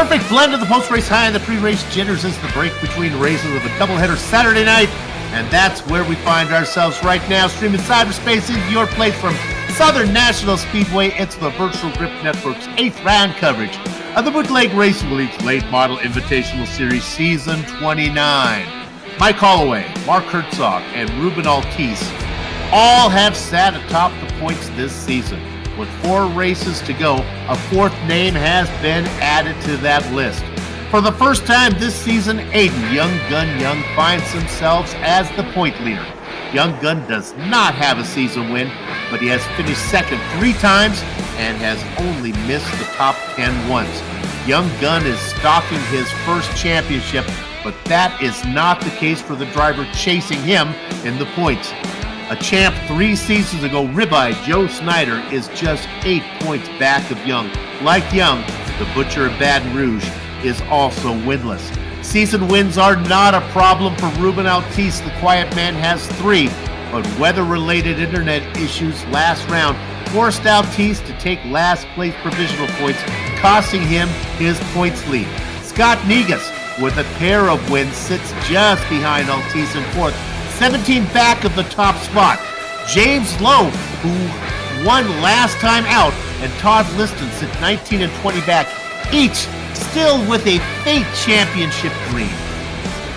perfect blend of the post-race high and the pre-race jitters is the break between races of a doubleheader Saturday night. And that's where we find ourselves right now, streaming cyberspace into your place from Southern National Speedway. It's the Virtual Grip Network's 8th round coverage of the Bootleg Racing League's late model Invitational Series Season 29. Mike Holloway, Mark Herzog, and Ruben Altice all have sat atop the points this season. With 4 races to go, a 4th name has been added to that list. For the first time this season, Aiden Young Gun Young finds himself as the point leader. Young Gun does not have a season win, but he has finished second 3 times and has only missed the top 10 once. Young Gun is stalking his first championship, but that is not the case for the driver chasing him in the points. A champ 3 seasons ago, Ribeye Joe Snyder is just 8 points back of Young. Like Young, the Butcher of Baton Rouge is also winless. Season wins are not a problem for Ruben Altice. The quiet man has 3, but weather-related internet issues last round forced Altice to take last place provisional points, costing him his points lead. Scott Negus, with a pair of wins, sits just behind Altice in 4th, 17 back of the top spot. James Lowe, who won last time out, and Todd Liston sit 19 and 20 back, each still with a faint championship dream.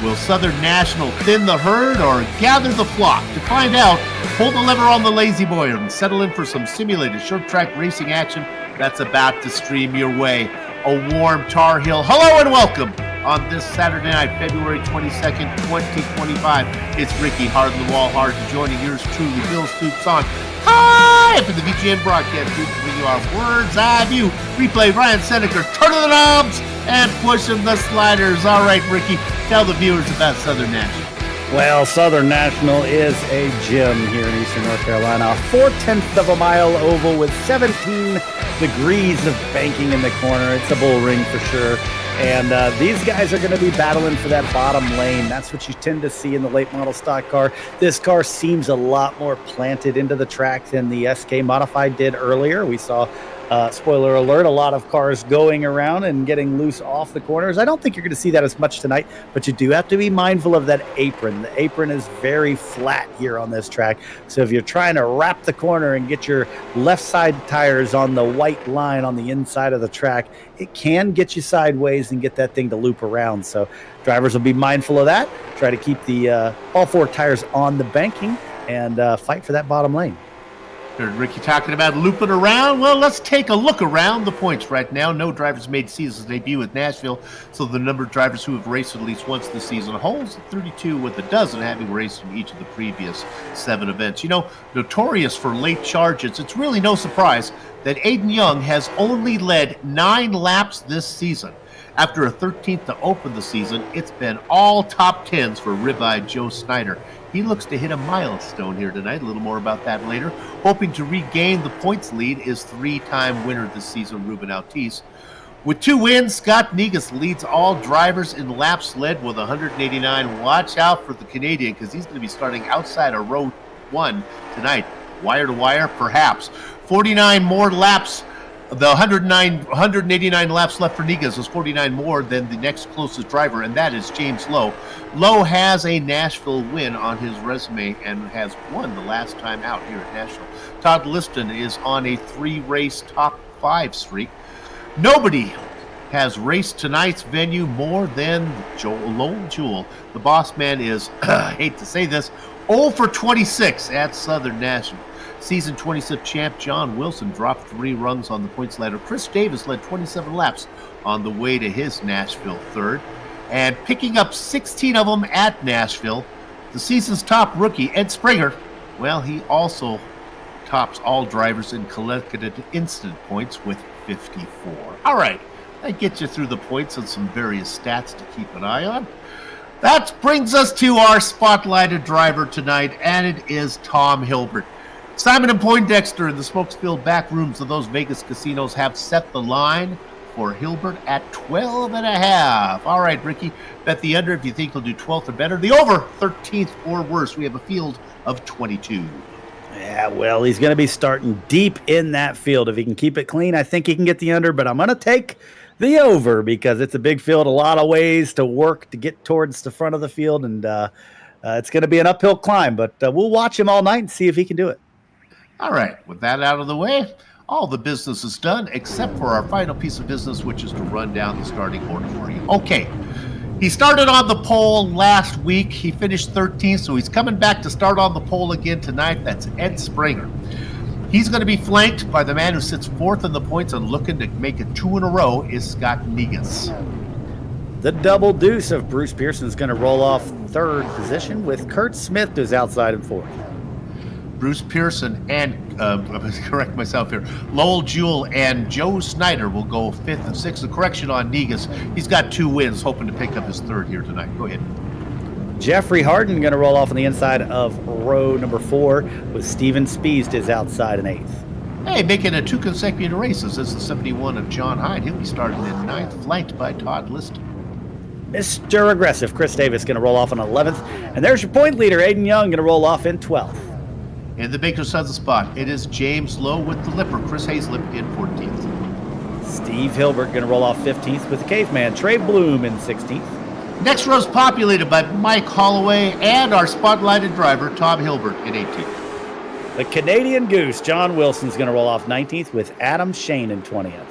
Will Southern National thin the herd or gather the flock? To find out, pull the lever on the Lazy Boy and settle in for some simulated short track racing action that's about to stream your way. A warm Tar Heel hello and welcome on this Saturday night, February 22nd, 2025. It's Ricky Hard-in-the-Wall Hard joining yours truly, Bill Stoops on. Hi! For the VGN broadcast booth, bring you our Words Eye View. Replay Ryan Seneca, turning the knobs and pushing the sliders. All right, Ricky, tell the viewers about Southern National. Well, Southern National is a gym here in Eastern North Carolina. 4/10 of a mile oval with 17 degrees of banking in the corner. It's a bull ring for sure. And these guys are going to be battling for that bottom lane. That's what you tend to see in the late model stock car. This car seems a lot more planted into the track than the SK Modified did earlier. We saw, spoiler alert, a lot of cars going around and getting loose off the corners. I don't think you're going to see that as much tonight, but you do have to be mindful of that apron. The apron is very flat here on this track. So if you're trying to wrap the corner and get your left side tires on the white line on the inside of the track, it can get you sideways and get that thing to loop around. So drivers will be mindful of that. Try to keep the all 4 tires on the banking and fight for that bottom lane. Heard Ricky talking about looping around. Well, let's take a look around the points right now. No drivers made season's debut at Nashville, so the number of drivers who have raced at least once this season holds at 32, with a dozen having raced in each of the previous 7 events. You know, notorious for late charges, it's really no surprise that Aiden Young has only led 9 laps this season. After a 13th to open the season, it's been all top 10s for Ribeye Joe Snyder. He looks to hit a milestone here tonight. A little more about that later. Hoping to regain the points lead is 3-time winner this season, Ruben Altice. With 2 wins, Scott Negus leads all drivers in laps led with 189. Watch out for the Canadian, because he's going to be starting outside of row 1 tonight. Wire to wire, perhaps. 49 more laps. The 189 laps left for Negus is 49 more than the next closest driver, and that is James Lowe. Lowe has a Nashville win on his resume and has won the last time out here at Nashville. Todd Liston is on a 3-race top 5 streak. Nobody has raced tonight's venue more than Lowell Jewell. The boss man is, I hate to say this, 0 for 26 at Southern National. Season 26 champ John Wilson dropped 3 rungs on the points ladder. Chris Davis led 27 laps on the way to his Nashville 3rd. And picking up 16 of them at Nashville, the season's top rookie, Ed Springer, well, he also tops all drivers in collected instant points with 54. All right, that gets you through the points and some various stats to keep an eye on. That brings us to our spotlighted driver tonight, and it is Tom Hilbert. Simon and Poindexter in the smoke-filled back rooms of those Vegas casinos have set the line for Hilbert at 12.5. All right, Ricky, bet the under if you think he'll do 12th or better. The over, 13th or worse. We have a field of 22. Yeah, well, he's going to be starting deep in that field. If he can keep it clean, I think he can get the under, but I'm going to take the over, because it's a big field, a lot of ways to work to get towards the front of the field, and it's going to be an uphill climb, but we'll watch him all night and see if he can do it. All right, with that out of the way, all the business is done except for our final piece of business, which is to run down the starting order for you. Okay, he started on the pole last week. He finished 13th, so he's coming back to start on the pole again tonight. That's Ed Springer. He's going to be flanked by the man who sits fourth in the points and looking to make it 2 in a row is Scott Negus. The double deuce of Bruce Pearson is going to roll off third position with Kurt Smith, who's outside in fourth. Bruce Pearson and, correct myself here, Lowell Jewell and Joe Snyder will go fifth and sixth. A correction on Negus. He's got 2 wins, hoping to pick up his third here tonight. Go ahead. Jeffrey Harden going to roll off on the inside of row number 4 with Steven Spiest is outside in 8th. Hey, making it 2 consecutive races. This is the 71 of John Hyde. He'll be starting in 9th, flanked by Todd Liston. Mr. Aggressive, Chris Davis going to roll off on 11th. And there's your point leader, Aiden Young, going to roll off in 12th. In the Baker Sons spot, it is James Lowe with the Lipper. Chris Hazlip in 14th. Steve Hilbert going to roll off 15th with the Caveman. Trey Bloom in 16th. Next row is populated by Mike Holloway and our spotlighted driver, Tom Hilbert, in 18th. The Canadian Goose, John Wilson's going to roll off 19th with Adam Shane in 20th.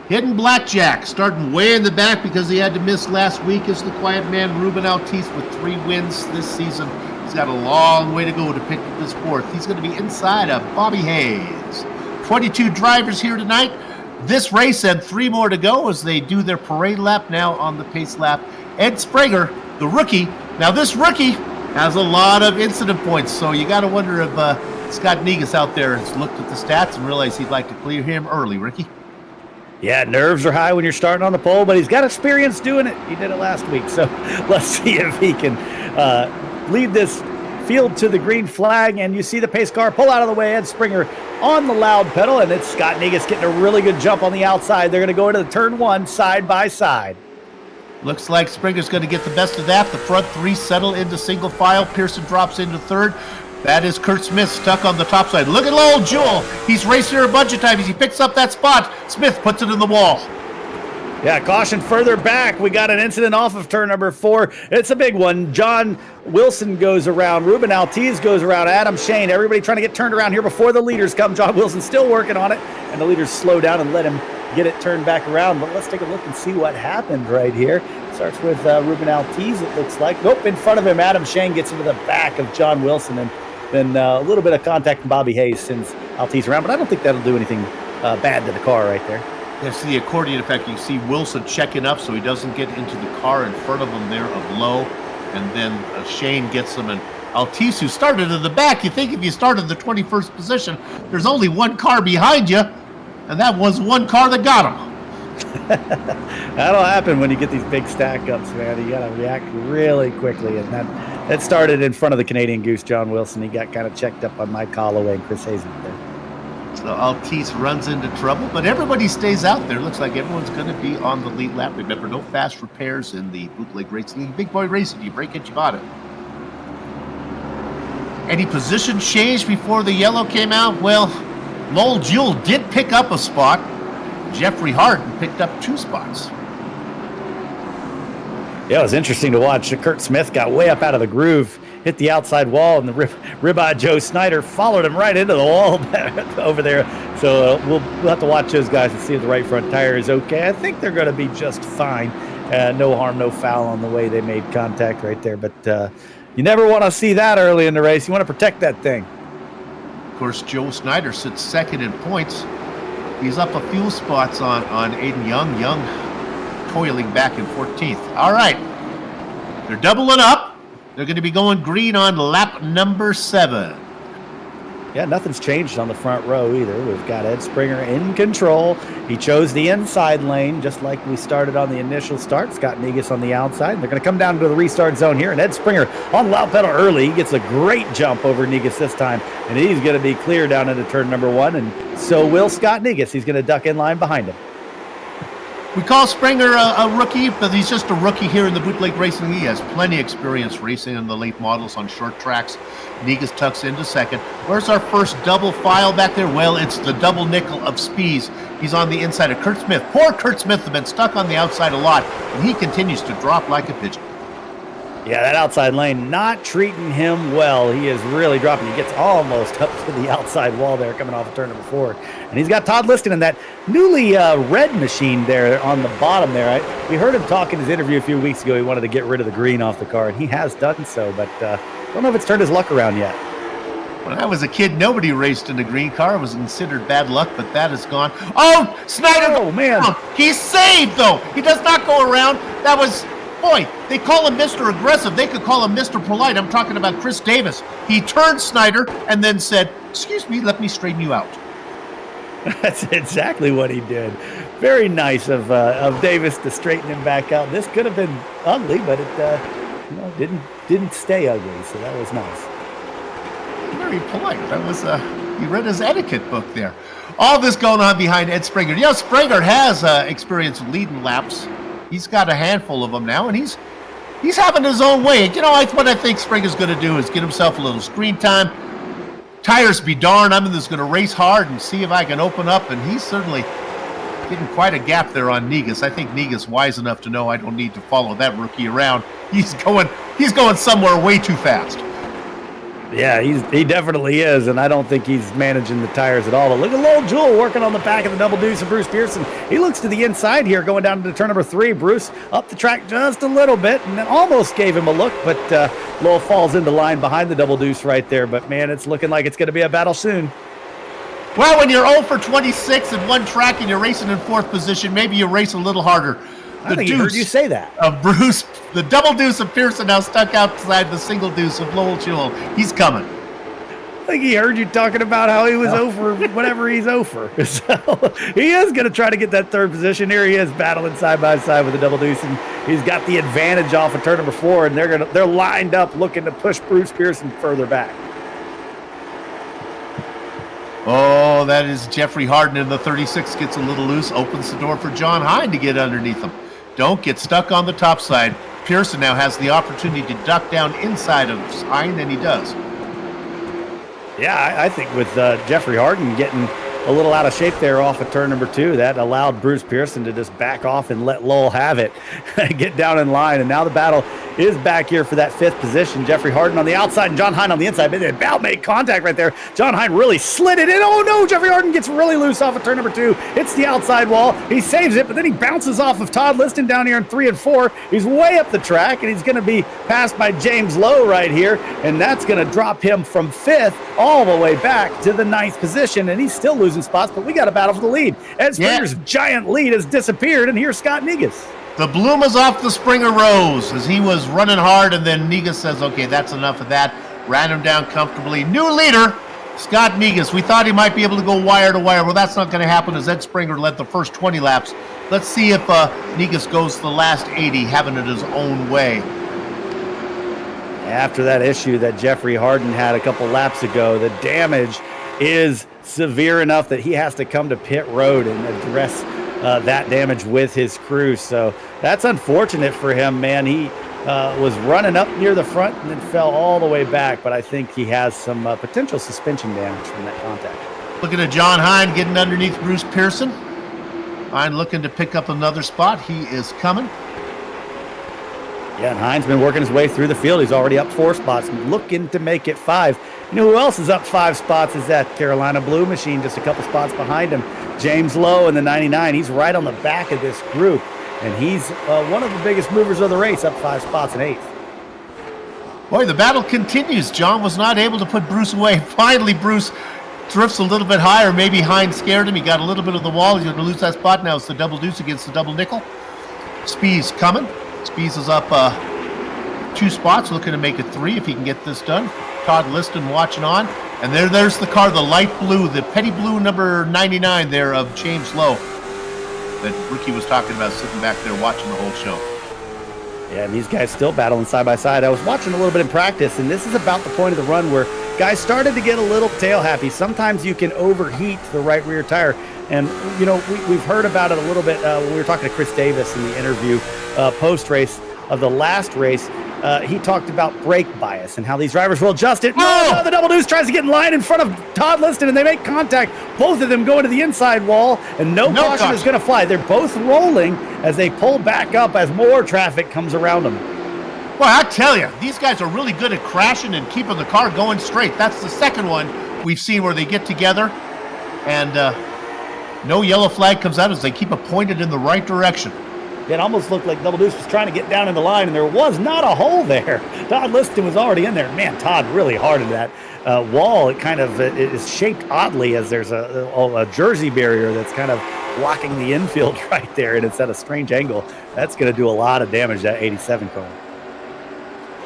Hidden Blackjack, starting way in the back because he had to miss last week, is the quiet man, Ruben Altice, with 3 wins this season. He's got a long way to go to pick up his 4th. He's going to be inside of Bobby Hayes. 22 drivers here tonight. This race and 3 more to go as they do their parade lap now on the pace lap. Ed Springer, the rookie. Now this rookie has a lot of incident points, so you got to wonder if Scott Negus out there has looked at the stats and realized he'd like to clear him early, Ricky. Yeah, nerves are high when you're starting on the pole, but he's got experience doing it. He did it last week, so let's see if he can lead this field to the green flag. And you see the pace car pull out of the way. Ed Springer on the loud pedal, and it's Scott Negus getting a really good jump on the outside. They're going to go into the turn 1 side by side. Looks like Springer's going to get the best of that. The front 3 settle into single file. Pearson drops into 3rd. That is Kurt Smith stuck on the top side. Look at Lowell Jewell. He's raced here a bunch of times. He picks up that spot. Smith puts it in the wall. Yeah, caution further back. We got an incident off of turn number 4. It's a big one. John Wilson goes around. Ruben Altice goes around. Adam Shane. Everybody trying to get turned around here before the leaders come. John Wilson still working on it. And the leaders slow down and let him get it turned back around. But let's take a look and see what happened right here. Starts with Ruben Altice, it looks like. Nope, in front of him, Adam Shane gets into the back of John Wilson. And then a little bit of contact from Bobby Hayes sends Altice around. But I don't think that'll do anything bad to the car right there. That's the accordion effect. You see Wilson checking up so he doesn't get into the car in front of him there of Lowe. And then Shane gets him. And Altice, who started in the back, you think if you started in the 21st position, there's only 1 car behind you. And that was 1 car that got him. That'll happen when you get these big stack ups, man. You got to react really quickly. And that started in front of the Canadian Goose, John Wilson. He got kind of checked up on Mike Holloway and Chris Hazlett there. So Altice runs into trouble, but everybody stays out there. Looks like everyone's going to be on the lead lap. Remember, no fast repairs in the Bootleg Racing League. Big boy racing. You break it, you bought it. Any position change before the yellow came out? Well, Lowell Jewell did pick up a spot. Jeffrey Harden picked up 2 spots. Yeah, it was interesting to watch. Kurt Smith got way up out of the groove, hit the outside wall, and the ribeye Joe Snyder followed him right into the wall over there. So we'll have to watch those guys and see if the right front tire is okay. I think they're going to be just fine. No harm, no foul on the way they made contact right there. But you never want to see that early in the race. You want to protect that thing. Of course, Joe Snyder sits 2nd in points. He's up a few spots on Aiden Young. Young toiling back in 14th. All right. They're doubling up. They're going to be going green on lap number 7. Yeah, nothing's changed on the front row either. We've got Ed Springer in control. He chose the inside lane, just like we started on the initial start. Scott Negus on the outside. They're going to come down to the restart zone here, and Ed Springer on loud pedal early. He gets a great jump over Negus this time, and he's going to be clear down into turn number 1, and so will Scott Negus. He's going to duck in line behind him. We call Springer a rookie, but he's just a rookie here in the Bootleg Racing. He has plenty of experience racing in the late models on short tracks. Negus tucks into second. Where's our first double file back there? Well, it's the double nickel of Spees. He's on the inside of Kurt Smith. Poor Kurt Smith has been stuck on the outside a lot, and he continues to drop like a pigeon. Yeah, that outside lane not treating him well. He is really dropping. He gets almost up to the outside wall there coming off of turn number 4. And he's got Todd Liston in that newly red machine there on the bottom there. We heard him talk in his interview a few weeks ago. He wanted to get rid of the green off the car, and he has done so. But I don't know if it's turned his luck around yet. When I was a kid, nobody raced in a green car. It was considered bad luck, but that is gone. Oh, Snyder! Oh, man. He's saved, though. He does not go around. That was... Boy, they call him Mr. Aggressive. They could call him Mr. Polite. I'm talking about Chris Davis. He turned Snyder and then said, "Excuse me, let me straighten you out." That's exactly what he did. Very nice of Davis to straighten him back out. This could have been ugly, but it didn't stay ugly, so that was nice. Very polite. That was he read his etiquette book there. All this going on behind Ed Springer. You know, Springer has experience leading laps. He's got a handful of them now, and he's having his own way. You know, what I think Springer's going to do is get himself a little screen time. Tires be darned. I'm just going to race hard and see if I can open up, and he's certainly getting quite a gap there on Negus. I think Negus wise enough to know I don't need to follow that rookie around. He's going somewhere way too fast. Yeah, he definitely is, and I don't think he's managing the tires at all. But look at Lowell Jewell working on the back of the double deuce of Bruce Pearson. He looks to the inside here, going down to turn number 3. Bruce up the track just a little bit, and then almost gave him a look, but Lowell falls into line behind the double deuce right there. But, man, it's looking like it's going to be a battle soon. Well, when you're 0 for 26 in one track and you're racing in 4th position, maybe you race a little harder. I think I heard you say that. Of Bruce, the double deuce of Pearson now stuck outside the single deuce of Lowell Jewell. He's coming. I think he heard you talking about how he was over whenever he's over. So he is going to try to get that 3rd position. Here he is battling side by side with the double deuce, and he's got the advantage off of turn number 4, and they're lined up looking to push Bruce Pearson further back. Oh, that is Jeffrey Harden in the 36, gets a little loose, opens the door for John Hine to get underneath him. Don't get stuck on the top side. Pearson now has the opportunity to duck down inside of Hine, and he does. Yeah, I think with Jeffrey Harden getting a little out of shape there off of turn number 2, that allowed Bruce Pearson to just back off and let Lowell have it, get down in line. And now the battle is back here for that 5th position. Jeffrey Harden on the outside and John Hine on the inside. But they about made contact right there. John Hine really slid it in. Oh no, Jeffrey Harden gets really loose off of turn number 2. Hits the outside wall. He saves it, but then he bounces off of Todd Liston down here in 3 and 4. He's way up the track, and he's going to be passed by James Lowe right here. And that's going to drop him from 5th all the way back to the 9th position. And he's still losing spots, but we got a battle for the lead. Ed Springer's giant lead has disappeared, and here's Scott Negus. The bloom is off the Springer Rose as he was running hard, and then Negus says, okay, that's enough of that. Ran him down comfortably. New leader, Scott Negus. We thought he might be able to go wire to wire. Well, that's not going to happen as Ed Springer led the first 20 laps. Let's see if Negus goes the last 80, having it his own way. After that issue that Jeffrey Harden had a couple laps ago, the damage is severe enough that he has to come to pit road and address that damage with his crew. So that's unfortunate for him, man. He was running up near the front and then fell all the way back, but I think he has some potential suspension damage from that contact. Looking at John Hine getting underneath Bruce Pearson. Hine looking to pick up another spot. He is coming. Yeah, and Hine's been working his way through the field. He's already up 4 spots, looking to make it 5. You know who else is up 5 spots is that Carolina Blue Machine, just a couple spots behind him. James Lowe in the 99. He's right on the back of this group, and he's one of the biggest movers of the race, up 5 spots in 8th. Boy, the battle continues. John was not able to put Bruce away. Finally, Bruce drifts a little bit higher. Maybe Hine scared him. He got a little bit of the wall. He's going to lose that spot. Now it's the double deuce against the double nickel. Spees coming. Spees is up 2 spots, looking to make it 3 if he can get this done. Todd Liston watching on. And there's the car, the light blue, the petty blue number 99 there of James Lowe that Ricky was talking about, sitting back there watching the whole show. Yeah, and these guys still battling side by side. I was watching a little bit in practice, and this is about the point of the run where guys started to get a little tail happy. Sometimes you can overheat the right rear tire. And, we've heard about it a little bit. When we were talking to Chris Davis in the interview post-race of the last race. He talked about brake bias and how these drivers will adjust it. No, the Double Deuce tries to get in line in front of Todd Liston, and they make contact. Both of them go into the inside wall, and no caution is going to fly. They're both rolling as they pull back up as more traffic comes around them. Well, I tell you, these guys are really good at crashing and keeping the car going straight. That's the second one we've seen where they get together, and no yellow flag comes out as they keep it pointed in the right direction. It almost looked like Double Deuce was trying to get down in the line, and there was not a hole there. Todd Liston was already in there. Man, Todd really hard in that wall. It kind of it is shaped oddly as there's a jersey barrier that's kind of blocking the infield right there, and it's at a strange angle. That's going to do a lot of damage, that 87 car.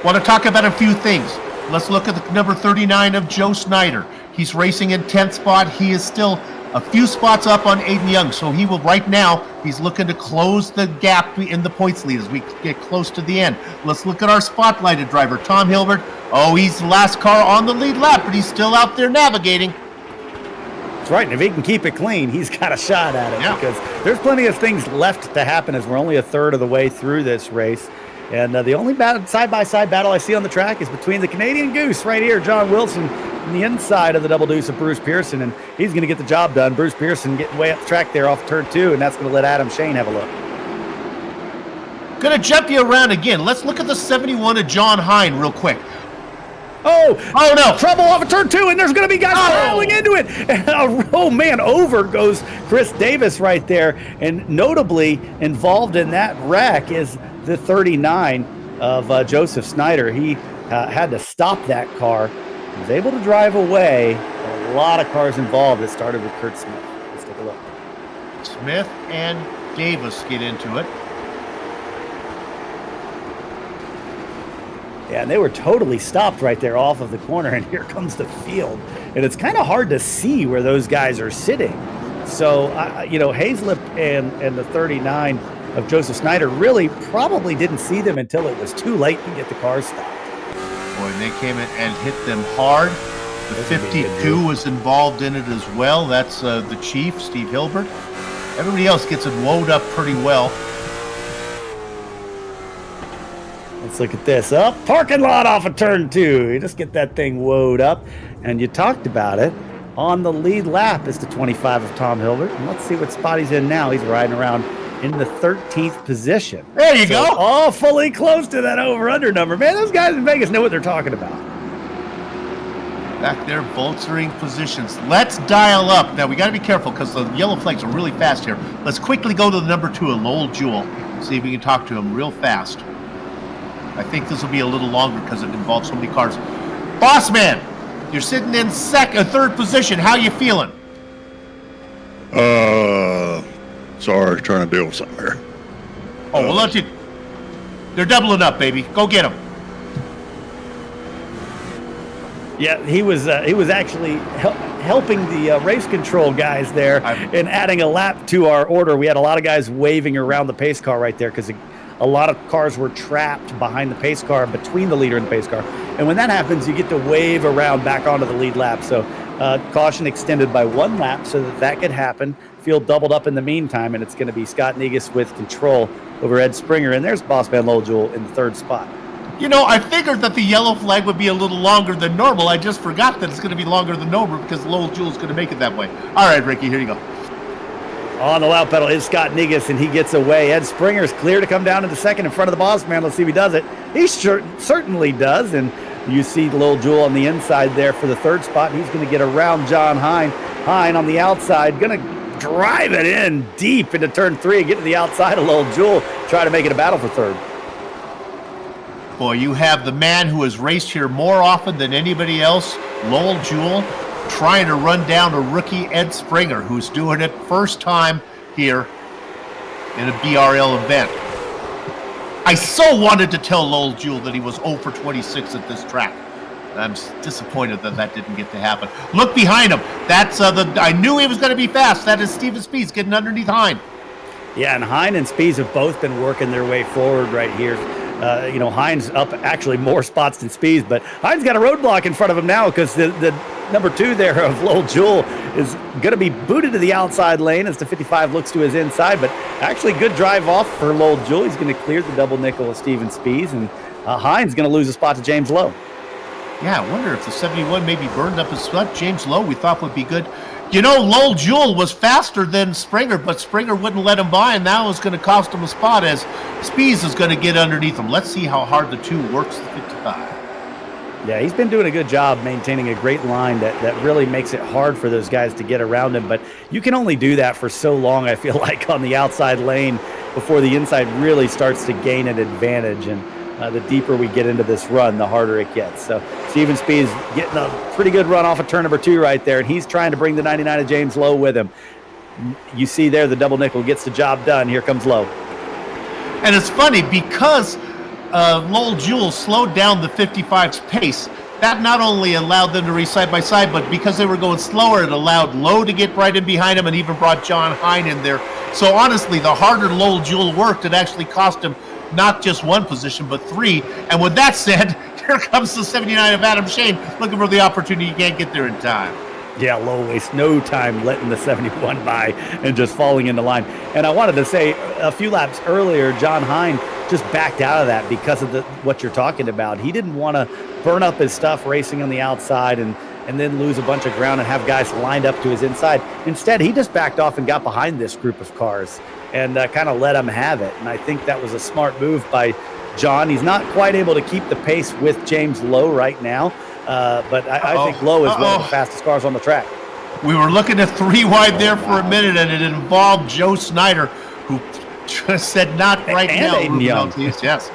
Want to talk about a few things. Let's look at the number 39 of Joe Snyder. He's racing in 10th spot. He is still a few spots up on Aiden Young, so he will right now, he's looking to close the gap in the points lead as we get close to the end. Let's look at our spotlighted driver, Tom Hilbert. Oh, he's the last car on the lead lap, but he's still out there navigating. That's right, and if he can keep it clean, he's got a shot at it because there's plenty of things left to happen as we're only a third of the way through this race. And the only side-by-side battle I see on the track is between the Canadian Goose right here, John Wilson, and the inside of the Double Deuce of Bruce Pearson, and he's going to get the job done. Bruce Pearson getting way up the track there off turn 2, and that's going to let Adam Shane have a look. Going to jump you around again. Let's look at the 71 of John Hine real quick. Oh no! Trouble off of turn 2, and there's going to be guys rolling into it. Oh man, over goes Chris Davis right there, and notably involved in that wreck is the 39 of Joseph Snyder. He had to stop that car. He was able to drive away. A lot of cars involved. It started with Kurt Smith. Let's take a look. Smith and Davis get into it. Yeah, and they were totally stopped right there off of the corner, and here comes the field. And it's kind of hard to see where those guys are sitting. So, Hazlip and the 39 of Joseph Snyder really probably didn't see them until it was too late to get the car stopped. Boy, and they came in and hit them hard. The 52 was involved in it as well. That's the chief, Steve Hilbert. Everybody else gets it woed up pretty well. Let's look at this. Parking lot off of turn 2. You just get that thing woed up. And you talked about it. On the lead lap is the 25 of Tom Hilbert. And let's see what spot he's in now. He's riding around in the 13th position. There you go. Awfully close to that over-under number. Man, those guys in Vegas know what they're talking about. Back there, vulturing positions. Let's dial up. Now, we got to be careful because the yellow flags are really fast here. Let's quickly go to the number 2 of Lowell Jewell. See if we can talk to him real fast. I think this will be a little longer because it involves so many cars. Boss man, you're sitting in third position. How you feeling? Sorry, trying to deal with something here. Oh, well, let you. They're doubling up, baby. Go get them. Yeah, he was actually helping the race control guys there and adding a lap to our order. We had a lot of guys waving around the pace car right there because a lot of cars were trapped behind the pace car, between the leader and the pace car. And when that happens, you get to wave around back onto the lead lap. So caution extended by 1 lap so that could happen. Field doubled up in the meantime, and it's going to be Scott Negus with control over Ed Springer. And there's Boss Man Lowell Jewell in the 3rd spot. I figured that the yellow flag would be a little longer than normal. I just forgot that it's going to be longer than normal because Lowell Jewell's going to make it that way. All right, Ricky, here you go. On the loud pedal is Scott Negus, and he gets away. Ed Springer's clear to come down into 2nd in front of the Boss Man. Let's see if he does it. He certainly does, and you see Lowell Jewell on the inside there for the 3rd spot, and he's going to get around John Hine. Hine on the outside, going to drive it in deep into turn 3 and get to the outside of Lowell Jewell, try to make it a battle for 3rd. Boy, you have the man who has raced here more often than anybody else, Lowell Jewell, trying to run down a rookie Ed Springer, who's doing it first time here in a BRL event. I so wanted to tell Lowell Jewell that he was 0 for 26 at this track. I'm disappointed that didn't get to happen. Look behind him. That's I knew he was going to be fast. That is Steven Spies getting underneath Hine. Yeah, and Hine and Spies have both been working their way forward right here. Hines up actually more spots than Spees, but Hines got a roadblock in front of him now because the number 2 there of Lowell Jewell is going to be booted to the outside lane as the 55 looks to his inside, but actually good drive off for Lowell Jewell. He's going to clear the double nickel of Steven Spees, and Hines going to lose a spot to James Lowe. Yeah, I wonder if the 71 maybe burned up his spot. James Lowe we thought would be good. Lowell Jewell was faster than Springer, but Springer wouldn't let him by, and that was going to cost him a spot as Spees is going to get underneath him. Let's see how hard the 2 works the 55. Yeah, he's been doing a good job maintaining a great line that really makes it hard for those guys to get around him, but you can only do that for so long, I feel like, on the outside lane before the inside really starts to gain an advantage, and the deeper we get into this run, the harder it gets. So Steven Spees getting a pretty good run off of turn number 2 right there, and he's trying to bring the 99 of James Lowe with him. You see there the double nickel gets the job done. Here comes Lowe. And it's funny because Lowell Jewell slowed down the 55's pace. That not only allowed them to race side by side, but because they were going slower, it allowed Lowe to get right in behind him and even brought John Hine in there. So honestly, the harder Lowell Jewell worked, it actually cost him not just 1 position, but 3. And with that said, here comes the 79 of Adam Shane, looking for the opportunity. You can't get there in time. Yeah, Lowe wastes no time letting the 71 by and just falling into line. And I wanted to say, a few laps earlier, John Hine just backed out of that because of what you're talking about. He didn't want to burn up his stuff racing on the outside and then lose a bunch of ground and have guys lined up to his inside. Instead, he just backed off and got behind this group of cars and kind of let him have it. And I think that was a smart move by John. He's not quite able to keep the pace with James Lowe right now, but I think Lowe is one of the fastest cars on the track. We were looking at 3 wide there for a minute, and it involved Joe Snyder, who just said not right now. Aiden Young. Yes.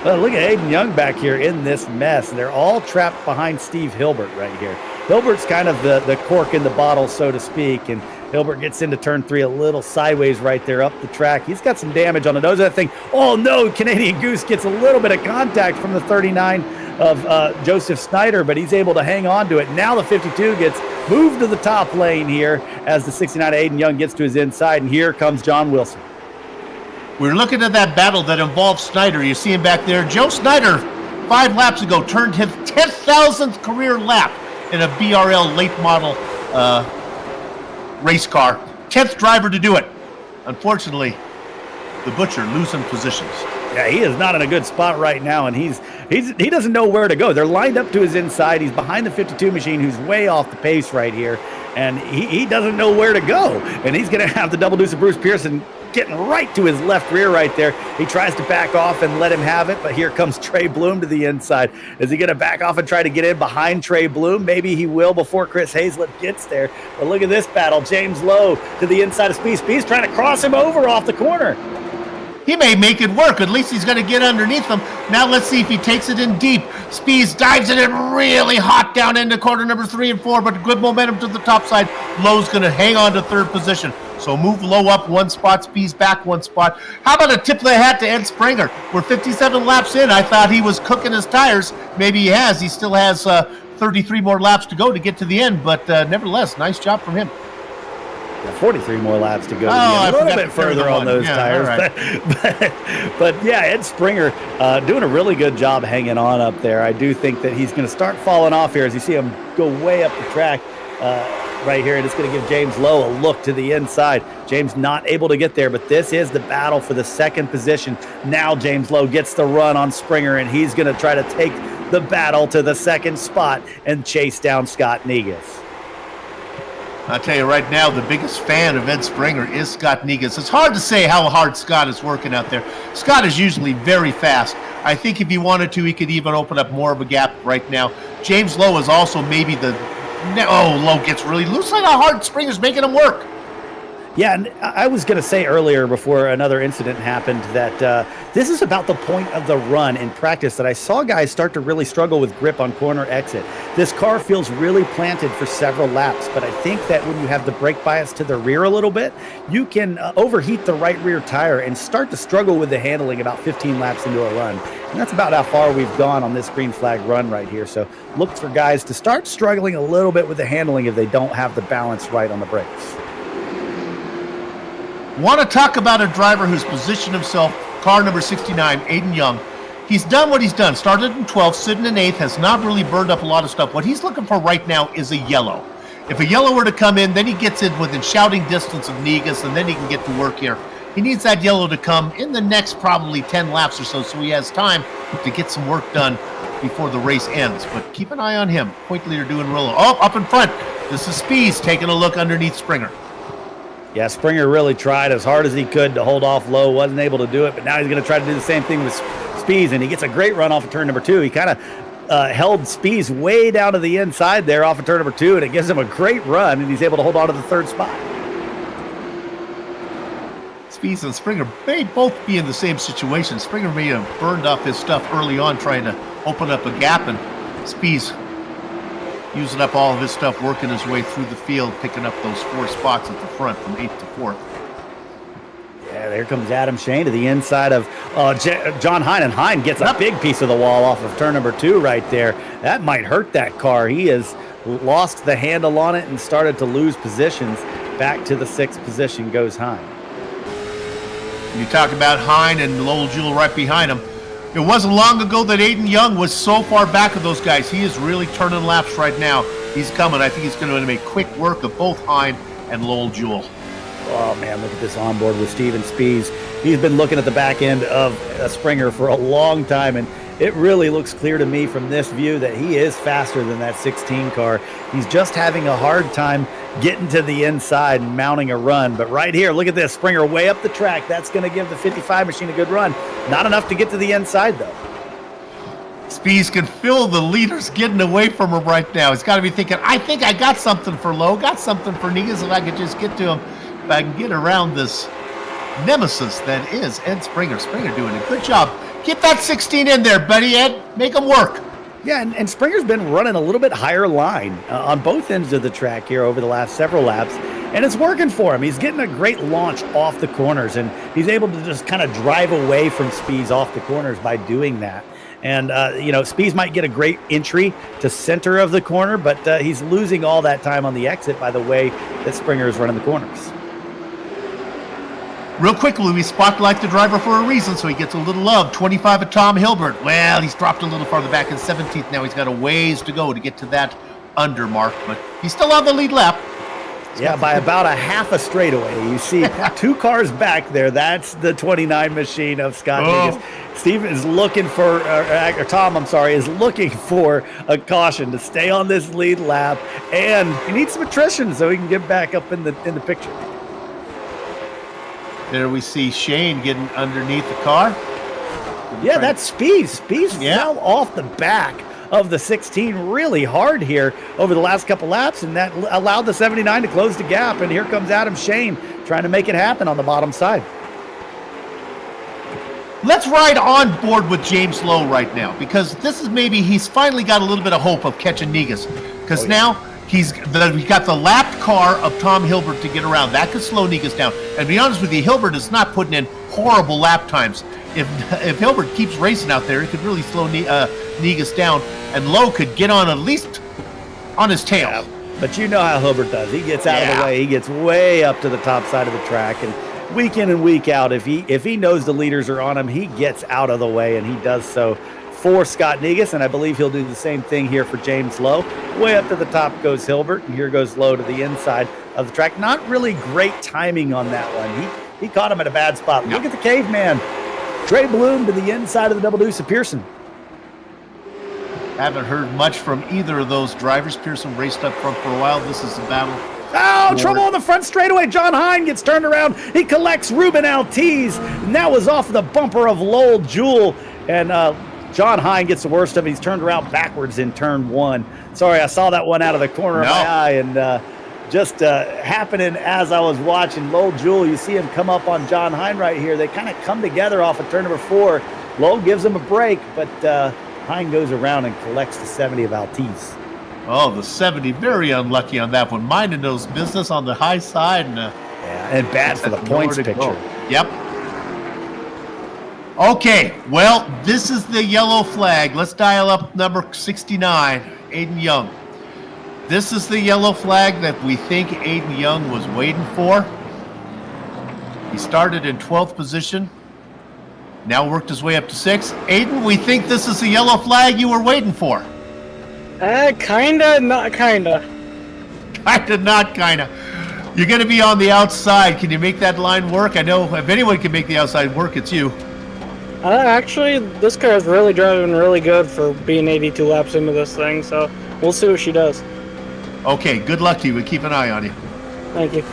Well, look at Aiden Young back here in this mess. They're all trapped behind Steve Hilbert right here. Hilbert's kind of the cork in the bottle, so to speak, and Hilbert gets into turn 3 a little sideways right there up the track. He's got some damage on the nose of that thing. Oh, no, Canadian Goose gets a little bit of contact from the 39 of Joseph Snyder, but he's able to hang on to it. Now the 52 gets moved to the top lane here as the 69 Aiden Young gets to his inside, and here comes John Wilson. We're looking at that battle that involves Snyder. You see him back there. Joe Snyder, 5 laps ago, turned his 10,000th career lap in a BRL late model race car. 10th driver to do it. Unfortunately, the Butcher losing positions. Yeah, he is not in a good spot right now, and he doesn't know where to go. They're lined up to his inside. He's behind the 52 machine, who's way off the pace right here, and he doesn't know where to go. And he's going to have the double deuce of Bruce Pearson getting right to his left rear right there. He tries to back off and let him have it, but here comes Trey Bloom to the inside. Is he going to back off and try to get in behind Trey Bloom? Maybe he will before Chris Hazlett gets there. But look at this battle. James Lowe to the inside of Speed. Speed's trying to cross him over off the corner. He may make it work. At least he's going to get underneath him. Now let's see if he takes it in deep. Speeds dives it in really hot down into corner number 3 and 4, but good momentum to the top side. Lowe's going to hang on to 3rd position. So move Lowe up 1 spot, Speeds back 1 spot. How about a tip of the hat to Ed Springer? We're 57 laps in. I thought he was cooking his tires. Maybe he has. He still has 33 more laps to go to get to the end, but nevertheless, nice job from him. 43 more laps to go. A little bit further on those tires. Right. But yeah, Ed Springer doing a really good job hanging on up there. I do think that he's going to start falling off here as you see him go way up the track right here. And it's going to give James Lowe a look to the inside. James not able to get there, but this is the battle for the 2nd position. Now James Lowe gets the run on Springer, and he's going to try to take the battle to the 2nd spot and chase down Scott Negus. I'll tell you right now, the biggest fan of Ed Springer is Scott Negus. It's hard to say how hard Scott is working out there. Scott is usually very fast. I think if he wanted to, he could even open up more of a gap right now. James Lowe is also maybe Lowe gets really loose. Like how hard Springer's making him work. Yeah, and I was going to say earlier before another incident happened that this is about the point of the run in practice that I saw guys start to really struggle with grip on corner exit. This car feels really planted for several laps, but I think that when you have the brake bias to the rear a little bit, you can overheat the right rear tire and start to struggle with the handling about 15 laps into a run. And that's about how far we've gone on this green flag run right here. So look for guys to start struggling a little bit with the handling if they don't have the balance right on the brakes. Want to talk about a driver who's positioned himself, car number 69, Aiden Young, he's done what he's done. Started in 12th, sitting in 8th, has not really burned up a lot of stuff. What he's looking for right now is a yellow. If a yellow were to come in, then he gets in within shouting distance of Negas, and then he can get to work here. He needs that yellow to come in the next probably 10 laps or so he has time to get some work done before the race ends. But keep an eye on him. Point leader doing real. Oh, up in front. This is Spees taking a look underneath Springer. Yeah, Springer really tried as hard as he could to hold off low, wasn't able to do it, but now he's going to try to do the same thing with Spees, and he gets a great run off of turn number 2. He kind of held Spees way down to the inside there off of turn number 2, and it gives him a great run, and he's able to hold on to the 3rd spot. Spees and Springer may both be in the same situation. Springer may have burned up his stuff early on trying to open up a gap, and Spees using up all of his stuff, working his way through the field, picking up those 4 spots at the front from 8th to 4th. Yeah, there comes Adam Shane to the inside of John Hine, and Hine gets a big piece of the wall off of turn number 2 right there. That might hurt that car. He has lost the handle on it and started to lose positions. Back to the 6th position goes Hine. You talk about Hine and Lowell Jewell right behind him. It wasn't long ago that Aiden Young was so far back of those guys. He is really turning laps right now. He's coming. I think he's going to make quick work of both Hine and Lowell Jewell. Oh, man, look at this onboard with Steven Spees. He's been looking at the back end of Springer for a long time, and it really looks clear to me from this view that he is faster than that 16 car. He's just having a hard time getting to the inside and mounting a run. But right here, look at this. Springer way up the track. That's going to give the 55 machine a good run. Not enough to get to the inside, though. Spees can feel the leaders getting away from him right now. He's got to be thinking, I think I got something for Lowe, got something for Negas if I could just get to him. If I can get around this nemesis that is Ed Springer. Springer doing a good job. Get that 16 in there, buddy, Ed. Make them work. Yeah, and Springer's been running a little bit higher line on both ends of the track here over the last several laps, and it's working for him. He's getting a great launch off the corners, and he's able to just kind of drive away from Spees off the corners by doing that. And, Spees might get a great entry to center of the corner, but he's losing all that time on the exit by the way that Springer is running the corners. Real quickly, we spotlight the driver for a reason, so he gets a little love. 25 of Tom Hilbert. Well, he's dropped a little farther back in 17th. Now he's got a ways to go to get to that under mark, but he's still on the lead lap. Yeah, by about a half a straightaway. You see 2 cars back there. That's the 29 machine of Scott Negas. Steve is looking for, Tom, is looking for a caution to stay on this lead lap, and he needs some attrition so he can get back up in the picture. There we see Shane getting underneath the car. Yeah, that's Spees. Spees fell off the back of the 16 really hard here over the last couple laps, and that allowed the 79 to close the gap. And here comes Adam Shane trying to make it happen on the bottom side. Let's ride on board with James Lowe right now, because this is maybe he's finally got a little bit of hope of catching Negas, because now he got the lapped car of Tom Hilbert to get around. That could slow Negas down. And to be honest with you, Hilbert is not putting in horrible lap times. If Hilbert keeps racing out there, it could really slow Negas down, and Lowe could get on at least on his tail. Yeah, but you know how Hilbert does. He gets out of the way. He gets way up to the top side of the track, and week in and week out, if he knows the leaders are on him, he gets out of the way, and he does so for Scott Negas, and I believe he'll do the same thing here for James Lowe. Way up to the top goes Hilbert, and here goes Lowe to the inside of the track. Not really great timing on that one. He caught him at a bad spot. Look at the caveman. Trey Bloom to the inside of the double deuce of Pearson. Haven't heard much from either of those drivers. Pearson raced up front for a while. This is the battle. Oh, trouble on the front straightaway. John Hine gets turned around. He collects Ruben Altiz, and that was off the bumper of Lowell Jewell. And John Hine gets the worst of it. He's turned around backwards in turn 1. Sorry, I saw that one out of the corner of my eye, and just happening as I was watching Lowell Jewell. You see him come up on John Hine right here. They kind of come together off of turn number 4. Lowell gives him a break, but Hine goes around and collects the 70 of Altiz. Oh, the 70, very unlucky on that one. Minding those business on the high side. And bad for the points picture. Yep. Okay, well, this is the yellow flag. Let's dial up number 69, Aiden Young. This is the yellow flag that we think Aiden Young was waiting for. He started in 12th position. Now worked his way up to 6. Aiden, we think this is the yellow flag you were waiting for. Kinda, not kinda. Kinda, not kinda. You're going to be on the outside. Can you make that line work? I know if anyone can make the outside work, it's you. Actually, this car is really driving really good for being 82 laps into this thing, so we'll see what she does. Okay, good luck to you. We'll keep an eye on you. Thank you.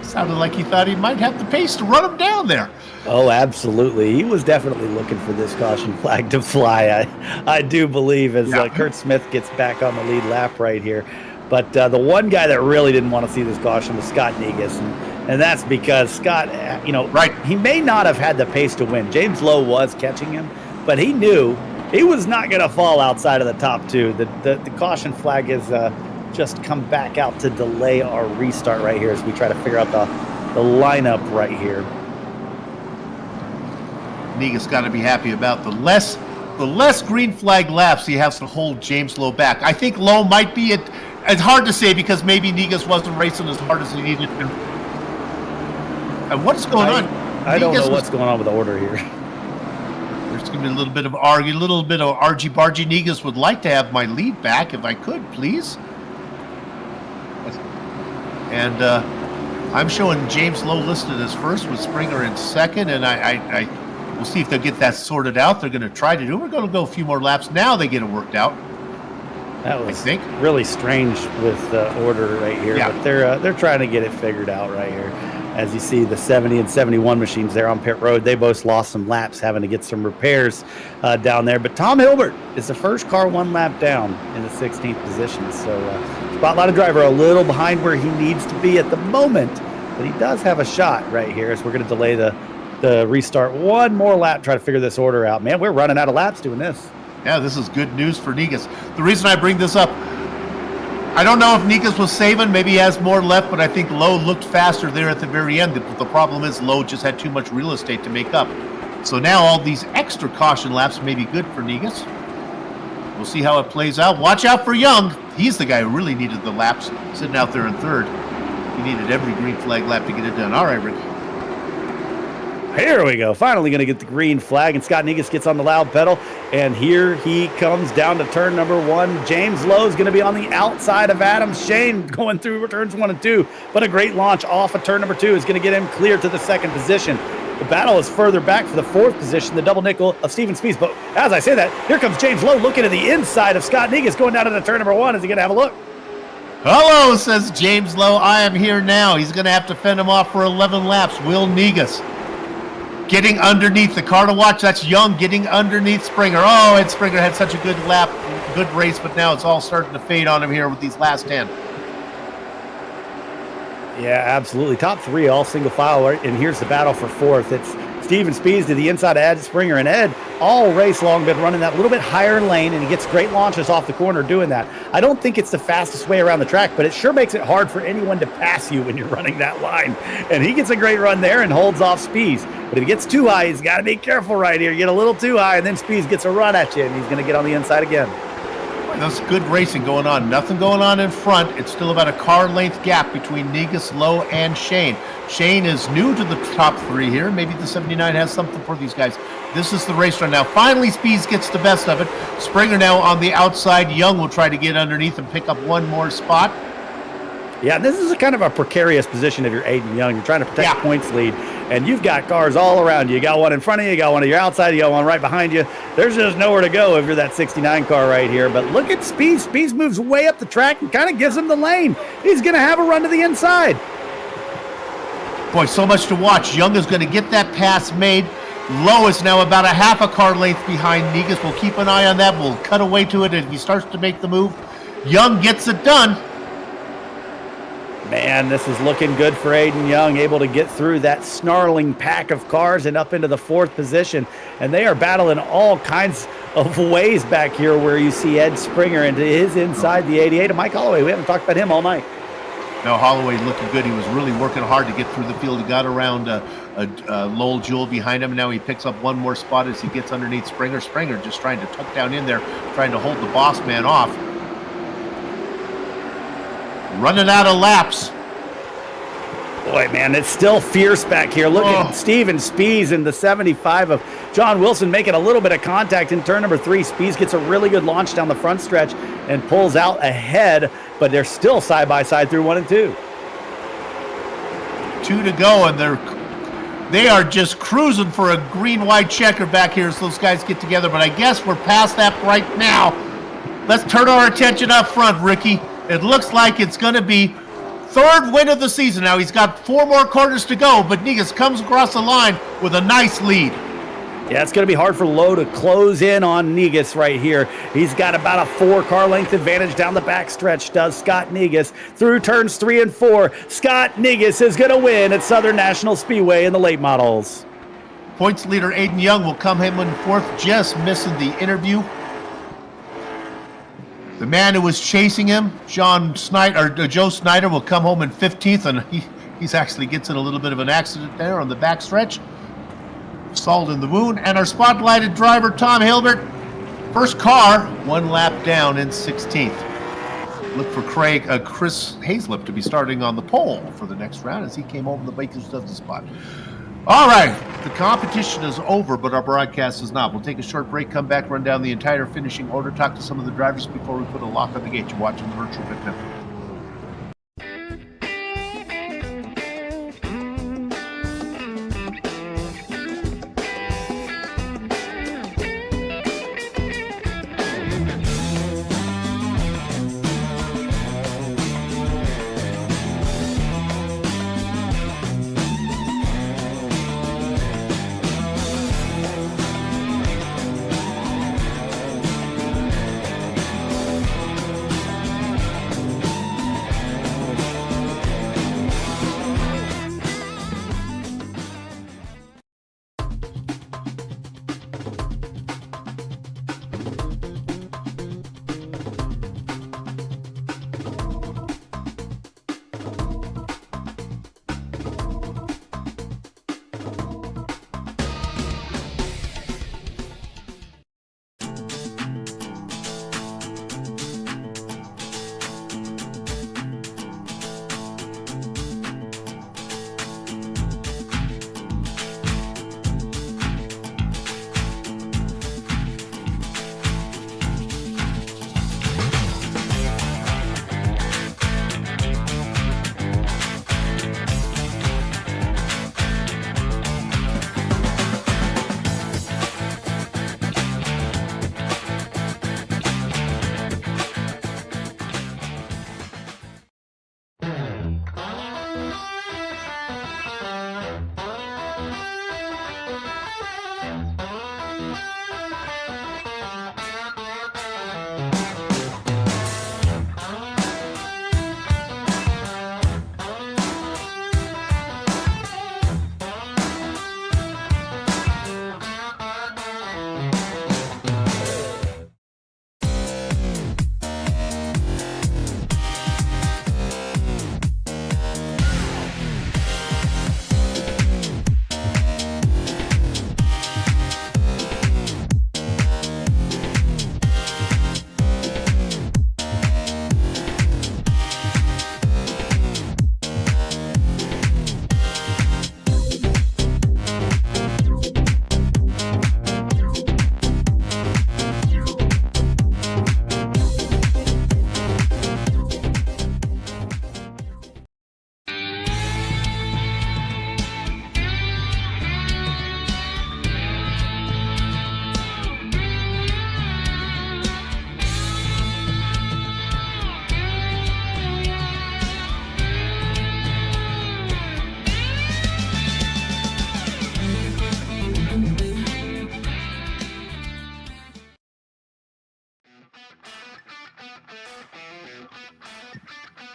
Sounded like he thought he might have the pace to run him down there. Oh, absolutely. He was definitely looking for this caution flag to fly. I do believe as Kurt Smith gets back on the lead lap right here. But the one guy that really didn't want to see this caution was Scott Negus. And that's because Scott, he may not have had the pace to win. James Lowe was catching him, but he knew he was not going to fall outside of the top 2. The caution flag has just come back out to delay our restart right here as we try to figure out the lineup right here. Negus got to be happy about the less green flag laps he has to hold James Lowe back. I think Lowe might be it's hard to say because maybe Negus wasn't racing as hard as he needed to. And what's going on? I don't know what's going on with the order here. There's going to be a little bit of argy-bargy. Negus would like to have my lead back if I could, please. And I'm showing James Lowe listed as first with Springer in second, and we'll see if they'll get that sorted out. They're going to try to do it. We're going to go a few more laps. Now they get it worked out. That was really strange with the order right here, but they're trying to get it figured out right here. As you see, the 70 and 71 machines there on pit road, they both lost some laps having to get some repairs down there. But Tom Hilbert is the first car 1 lap down in the 16th position. So Spotlight driver a little behind where he needs to be at the moment, but he does have a shot right here as we're going to delay the restart 1 more lap, try to figure this order out. Man, we're running out of laps doing this. Yeah, this is good news for Negus. The reason I bring this up, I don't know if Negus was saving. Maybe he has more left, but I think Lowe looked faster there at the very end. The problem is Lowe just had too much real estate to make up. So now all these extra caution laps may be good for Negus. We'll see how it plays out. Watch out for Young. He's the guy who really needed the laps, sitting out there in third. He needed every green flag lap to get it done. All right, Rick. Here we go. Finally going to get the green flag, and Scott Negus gets on the loud pedal, and here he comes down to turn number 1. James Lowe is going to be on the outside of Adam Shane going through turns 1 and 2, but a great launch off of turn number 2 is going to get him clear to the 2nd position. The battle is further back for the 4th position, the double nickel of Steven Spies, but as I say that, here comes James Lowe looking at the inside of Scott Negus going down to the turn number 1. Is he going to have a look? Hello, says James Lowe. I am here now. He's going to have to fend him off for 11 laps. Will Negus getting underneath the car to watch. That's Young getting underneath Springer. Oh, and Springer had such a good lap, good race, but now it's all starting to fade on him here with these last 10. Yeah, absolutely. Top 3 all single file, and here's the battle for 4th. It's Steven Spies to the inside of Ed Springer, and Ed all race long been running that little bit higher lane, and he gets great launches off the corner doing that. I don't think it's the fastest way around the track, but it sure makes it hard for anyone to pass you when you're running that line. And he gets a great run there and holds off Spies. But if he gets too high, he's got to be careful right here. You get a little too high, and then Spies gets a run at you, and he's going to get on the inside again. That's good racing going on. Nothing going on in front. It's still about a car length gap between Negus, Lowe, and Shane. Shane is new to the top 3 here. Maybe the 79 has something for these guys. This is the race run now. Finally, Spies gets the best of it. Springer now on the outside. Young will try to get underneath and pick up 1 more spot. Yeah, this is a kind of a precarious position if you're Aiden Young. You're trying to protect the points lead, and you've got cars all around you. You got one in front of you, you got one on your outside, you got one right behind you. There's just nowhere to go if you're that 69 car right here. But look at Spies. Spies moves way up the track and kind of gives him the lane. He's going to have a run to the inside. Boy, so much to watch. Young is going to get that pass made. Lowe is now about a half a car length behind Negus. We'll keep an eye on that. We'll cut away to it if he starts to make the move. Young gets it done. Man, this is looking good for Aiden Young, able to get through that snarling pack of cars and up into the 4th position. And they are battling all kinds of ways back here where you see Ed Springer into his inside the 88 of Mike Holloway. We haven't talked about him all night. No, Holloway looking good. He was really working hard to get through the field. He got around Lowell Jewell behind him. Now he picks up 1 more spot as he gets underneath Springer. Springer just trying to tuck down in there, trying to hold the boss man off. Running out of laps. Boy, man, it's still fierce back here. Look at Steven Spees in the 75 of John Wilson making a little bit of contact in turn number 3. Spees gets a really good launch down the front stretch and pulls out ahead, but they're still side by side through 1 and 2. 2 to go, and they are just cruising for a green-white checker back here as those guys get together, but I guess we're past that right now. Let's turn our attention up front, Ricky. It looks like it's going to be third win of the season. Now he's got 4 more quarters to go, but Negus comes across the line with a nice lead. Yeah, it's going to be hard for Lowe to close in on Negus right here. He's got about a 4-car length advantage down the backstretch, does Scott Negus. Through turns 3 and 4, Scott Negus is going to win at Southern National Speedway in the late models. Points leader Aiden Young will come home in 4th, just missing the interview. The man who was chasing him, Joe Snyder, will come home in 15th, and he's actually gets in a little bit of an accident there on the backstretch. Salt in the wound. And our spotlighted driver, Tom Hilbert, first car, 1 lap down in 16th. Look for Chris Hazlip to be starting on the pole for the next round as he came over the Baker's dozen spot. All right, the competition is over, but our broadcast is not. We'll take a short break, come back, run down the entire finishing order, talk to some of the drivers before we put a lock on the gate. You're watching the Virtual Grip Network.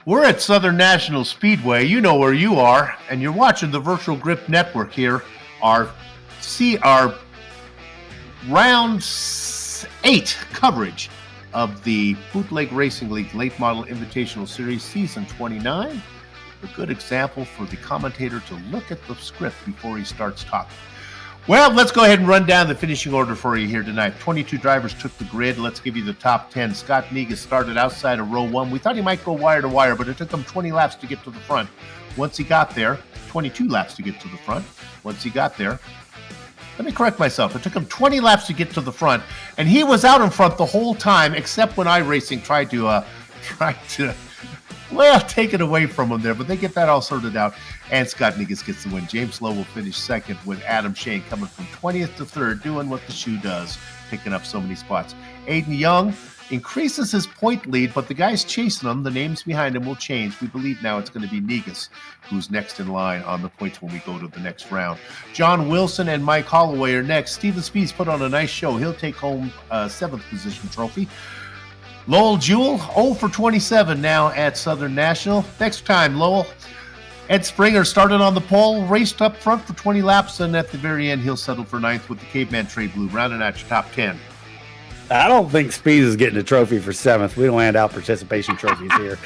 We're at Southern National Speedway. You know where you are, and you're watching the Virtual Grip Network here. Our round 8 coverage of the Bootleg Racing League Late Model Invitational Series Season 29. A good example for the commentator to look at the script before he starts talking. Well, let's go ahead and run down the finishing order for you here tonight. 22 drivers took the grid. Let's give you the top 10. Scott Negus started outside of row 1. We thought he might go wire to wire, but it took him 20 laps to get to the front. once he got there. 22 laps to get to the front. Once he got there, let me correct myself. It took him 20 laps to get to the front, and he was out in front the whole time, except when iRacing tried to take it away from him there. But they get that all sorted out, and Scott Negus gets the win. James Lowe will finish second, with Adam Shane coming from 20th to 3rd, doing what the shoe does, picking up so many spots. Aiden Young increases his point lead, but the guys chasing him, the names behind him will change. We believe now it's going to be Negus who's next in line on the points when we go to the next round. John Wilson and Mike Holloway are next. Steven Speeds put on a nice show. He'll take home a 7th position trophy. Lowell Jewell, 0 for 27 now at Southern National. Next time, Lowell. Ed Springer started on the pole, raced up front for 20 laps, and at the very end, he'll settle for 9th with the Caveman Trey Blue, rounding out your top 10. I don't think Speeds is getting a trophy for 7th. We don't hand out participation trophies here.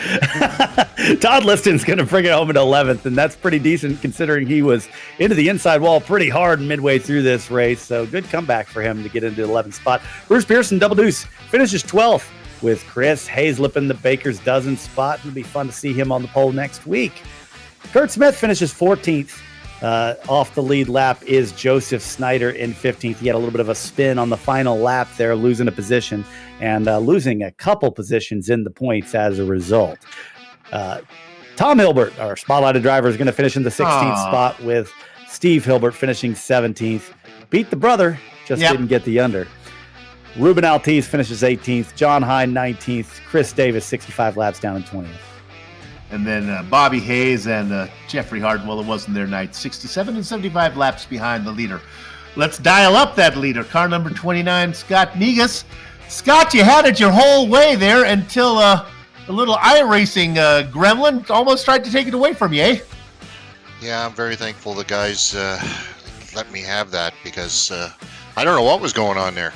Todd Liston's going to bring it home at 11th, and that's pretty decent considering he was into the inside wall pretty hard midway through this race. So good comeback for him to get into the 11th spot. Bruce Pearson, Double Deuce, finishes 12th with Chris Hazlip in the Baker's Dozen spot. It'll be fun to see him on the pole next week. Kurt Smith finishes 14th. Off the lead lap is Joseph Snyder in 15th. He had a little bit of a spin on the final lap there, losing a position and losing a couple positions in the points as a result. Tom Hilbert, our spotlighted driver, is going to finish in the 16th spot with Steve Hilbert finishing 17th. Beat the brother, just didn't get the under. Ruben Altiz finishes 18th. John Hine 19th. Chris Davis 65 laps down in 20th. And then Bobby Hayes and Jeffrey Harden, well, it wasn't their night. 67 and 75 laps behind the leader. Let's dial up that leader. Car number 29, Scott Negus. Scott, you had it your whole way there until the little iRacing gremlin almost tried to take it away from you, eh? Yeah, I'm very thankful the guys let me have that because I don't know what was going on there.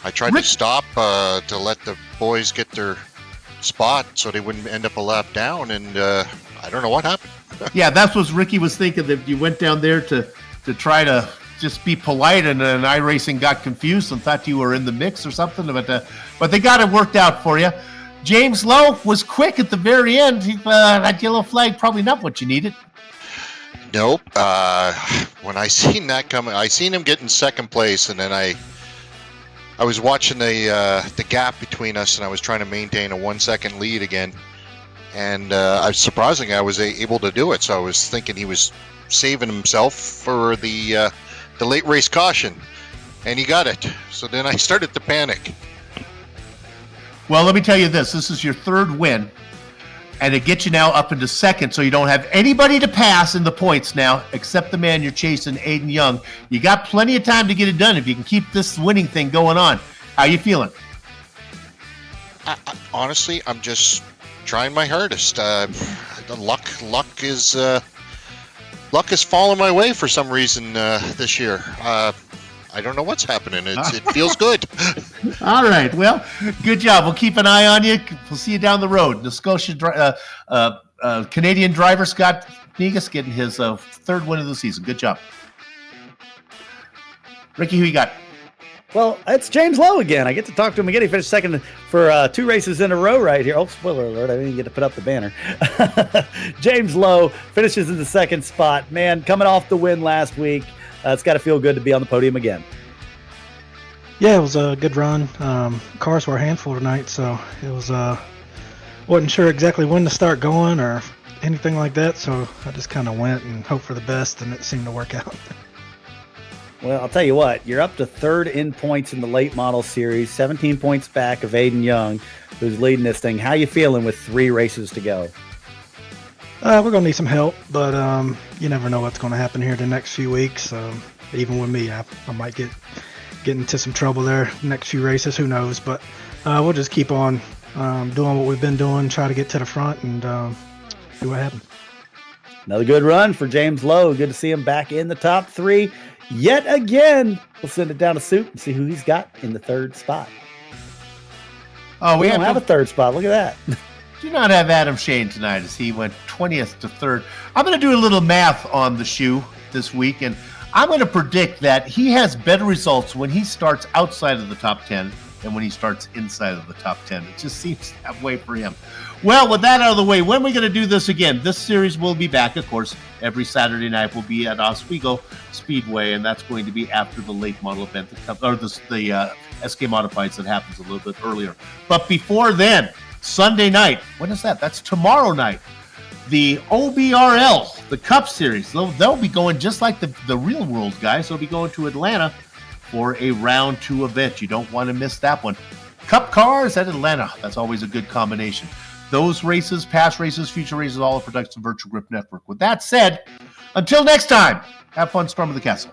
I tried to stop to let the boys get their spot so they wouldn't end up a lap down, and I don't know what happened. Yeah, that's what Ricky was thinking, that you went down there to try to just be polite, and iRacing got confused and thought you were in the mix or something, but they got it worked out for you. James Lowe was quick at the very end. That yellow flag, probably not what you needed. Nope. When I seen that coming, I seen him get in second place, and then I was watching the gap between us, and I was trying to maintain a 1 second lead again. And surprisingly, I was able to do it. So I was thinking he was saving himself for the late race caution, and he got it. So then I started to panic. Well, let me tell you this. This is your 3rd win, and it gets you now up into 2nd, so you don't have anybody to pass in the points now except the man you're chasing, Aiden Young. You got plenty of time to get it done if you can keep this winning thing going on. How you feeling? Honestly, I'm just trying my hardest. Luck is falling my way for some reason this year. I don't know what's happening. It feels good. All right. Well, good job. We'll keep an eye on you. We'll see you down the road. The Scotia Canadian driver, Scott Negus, getting his 3rd win of the season. Good job. Ricky, who you got? Well, it's James Lowe again. I get to talk to him again. He finished 2nd for 2 races in a row right here. Oh, spoiler alert. I didn't get to put up the banner. James Lowe finishes in the 2nd spot. Man, coming off the win last week. It's got to feel good to be on the podium again. Yeah, it was a good run. Cars were a handful tonight, so it was wasn't sure exactly when to start going or anything like that, so I just kind of went and hoped for the best, and it seemed to work out. Well, I'll tell you what, you're up to 3rd in points in the late model series, 17 points back of Aiden Young, who's leading this thing. How you feeling with 3 races to go? We're going to need some help, but you never know what's going to happen here the next few weeks. Even with me, I might get into some trouble there next few races. Who knows? But we'll just keep on doing what we've been doing, try to get to the front, and see what happens. Another good run for James Lowe. Good to see him back in the top 3 yet again. We'll send it down to Soup and see who he's got in the 3rd spot. Oh, we don't have a 3rd spot. Look at that. Do not have Adam Shane tonight as he went 20th to 3rd. I'm going to do a little math on the shoe this week, and I'm going to predict that he has better results when he starts outside of the top 10 and when he starts inside of the top 10. It just seems that way for him. Well, with that out of the way, when are we going to do this again? This series will be back, of course, every Saturday night. We'll be at Oswego Speedway, and that's going to be after the late model event, or the SK Modifieds that happens a little bit earlier. But before then, Sunday night, when is that? That's tomorrow night. The OBRL, the Cup Series, they'll be going just like the real world guys. They'll be going to Atlanta for a round 2 event. You don't want to miss that one. Cup cars at Atlanta. That's always a good combination. Those races, past races, future races, all a production of Virtual Grip Network. With that said, until next time, have fun storming the castle.